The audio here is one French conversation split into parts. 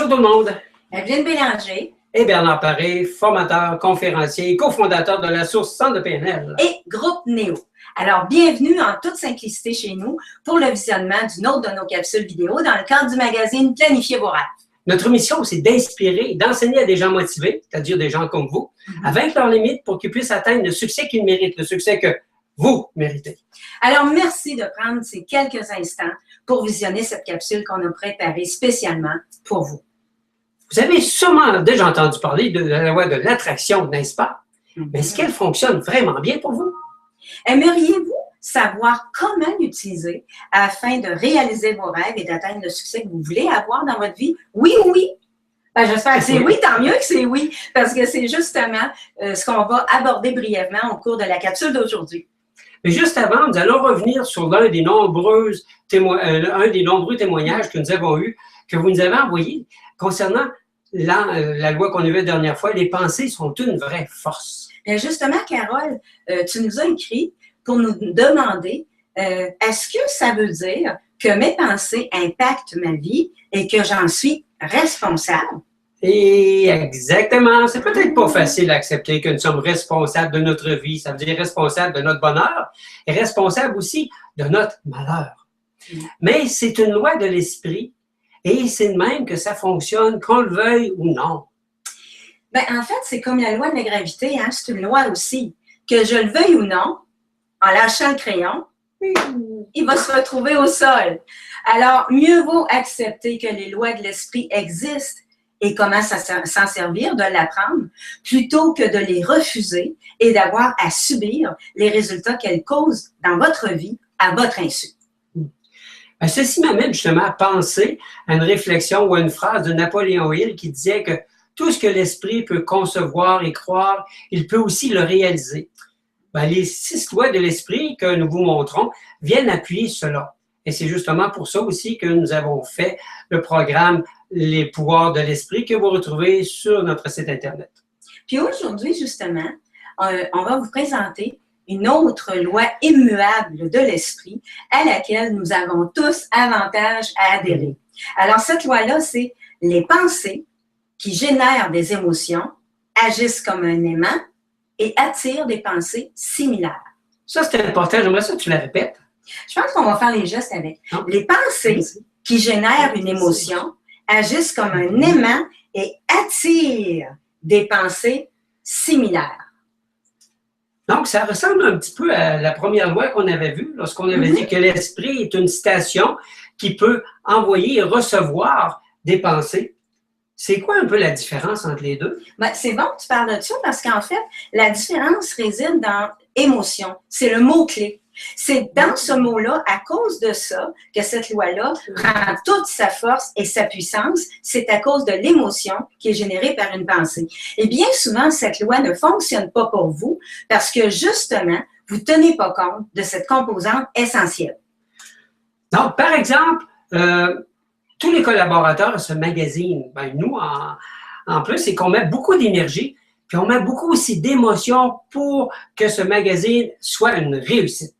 Bonjour tout le monde. Evelyne Bélanger. Et Bernard Paré, formateur, conférencier et cofondateur de la Source Centre de PNL. Et Groupe Néo. Alors, bienvenue en toute simplicité chez nous pour le visionnement d'une autre de nos capsules vidéo dans le cadre du magazine Planifiez vos rêves. Notre mission, c'est d'inspirer et d'enseigner à des gens motivés, c'est-à-dire des gens comme vous, à vaincre leurs limites pour qu'ils puissent atteindre le succès qu'ils méritent, le succès que vous méritez. Alors, merci de prendre ces quelques instants pour visionner cette capsule qu'on a préparée spécialement pour vous. Vous avez sûrement déjà entendu parler de la loi de l'attraction, n'est-ce pas? Mais est-ce qu'elle fonctionne vraiment bien pour vous? Aimeriez-vous savoir comment l'utiliser afin de réaliser vos rêves et d'atteindre le succès que vous voulez avoir dans votre vie? Oui ou oui? Ben, j'espère que c'est oui, tant mieux que c'est oui, parce que c'est justement ce qu'on va aborder brièvement au cours de la capsule d'aujourd'hui. Mais juste avant, nous allons revenir sur l'un des nombreux témoignages que nous avons eus, que vous nous avez envoyés concernant la loi qu'on a vue la dernière fois. Les pensées sont une vraie force. Bien justement, Carole, tu nous as écrit pour nous demander est-ce que ça veut dire que mes pensées impactent ma vie et que j'en suis responsable? Et exactement, c'est peut-être pas facile à accepter que nous sommes responsables de notre vie, ça veut dire responsables de notre bonheur et responsables aussi de notre malheur. Mais c'est une loi de l'esprit et c'est de même que ça fonctionne, qu'on le veuille ou non. Bien, en fait, c'est comme la loi de la gravité, hein? C'est une loi aussi. Que je le veuille ou non, en lâchant le crayon, il va se retrouver au sol. Alors, mieux vaut accepter que les lois de l'esprit existent et comment s'en servir, de l'apprendre, plutôt que de les refuser et d'avoir à subir les résultats qu'elles causent dans votre vie à votre insu. Ben, ceci m'amène justement à penser à une réflexion ou à une phrase de Napoléon Hill qui disait que tout ce que l'esprit peut concevoir et croire, il peut aussi le réaliser. Ben, les 6 lois de l'esprit que nous vous montrons viennent appuyer cela. Et c'est justement pour ça aussi que nous avons fait le programme Les pouvoirs de l'esprit que vous retrouvez sur notre site Internet. Puis aujourd'hui, justement, on va vous présenter une autre loi immuable de l'esprit à laquelle nous avons tous avantage à adhérer. Alors, cette loi-là, c'est les pensées qui génèrent des émotions, agissent comme un aimant et attirent des pensées similaires. Ça, c'est important. J'aimerais ça que tu la répètes. Je pense qu'on va faire les gestes avec. Les pensées qui génèrent une émotion agissent comme un aimant et attirent des pensées similaires. Donc, ça ressemble un petit peu à la première loi qu'on avait vue, lorsqu'on avait dit que l'esprit est une station qui peut envoyer et recevoir des pensées. C'est quoi un peu la différence entre les deux? Ben, c'est bon que tu parles de ça parce qu'en fait, la différence réside dans émotion. C'est le mot-clé. C'est dans ce mot-là, à cause de ça, que cette loi-là prend toute sa force et sa puissance. C'est à cause de l'émotion qui est générée par une pensée. Et bien souvent, cette loi ne fonctionne pas pour vous parce que justement, vous ne tenez pas compte de cette composante essentielle. Donc, par exemple, tous les collaborateurs de ce magazine, ben, nous, en plus, c'est qu'on met beaucoup d'énergie, puis on met beaucoup aussi d'émotion pour que ce magazine soit une réussite.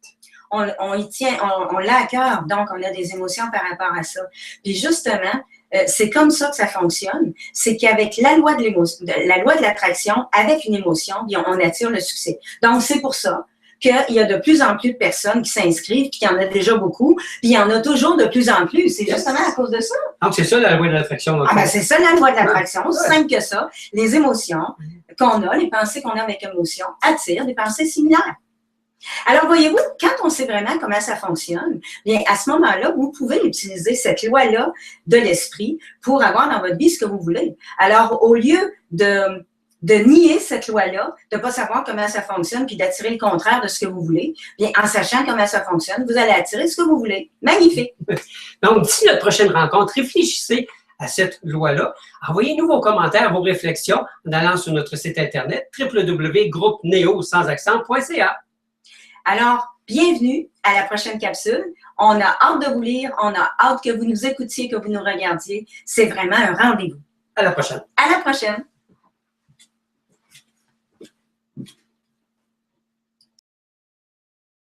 On y tient, on l'a à cœur, donc on a des émotions par rapport à ça. Puis justement, c'est comme ça que ça fonctionne. C'est qu'avec la loi de l'émotion, la loi de l'attraction, avec une émotion, bien, on attire le succès. Donc, c'est pour ça qu'il y a de plus en plus de personnes qui s'inscrivent, puis qu'il y en a déjà beaucoup, puis il y en a toujours de plus en plus. C'est justement à cause de ça. Donc, c'est ça la loi de l'attraction. Ah ben, c'est ça la loi de l'attraction, aussi simple que ça. Les émotions qu'on a, les pensées qu'on a avec émotion, attirent des pensées similaires. Alors, voyez-vous, quand on sait vraiment comment ça fonctionne, bien, à ce moment-là, vous pouvez utiliser cette loi-là de l'esprit pour avoir dans votre vie ce que vous voulez. Alors, au lieu de nier cette loi-là, de ne pas savoir comment ça fonctionne, puis d'attirer le contraire de ce que vous voulez, bien, en sachant comment ça fonctionne, vous allez attirer ce que vous voulez. Magnifique! Donc, d'ici notre prochaine rencontre, réfléchissez à cette loi-là. Envoyez-nous vos commentaires, vos réflexions en allant sur notre site Internet www.groupeneo.ca. Alors, bienvenue à la prochaine capsule. On a hâte de vous lire, on a hâte que vous nous écoutiez, que vous nous regardiez. C'est vraiment un rendez-vous. À la prochaine. À la prochaine.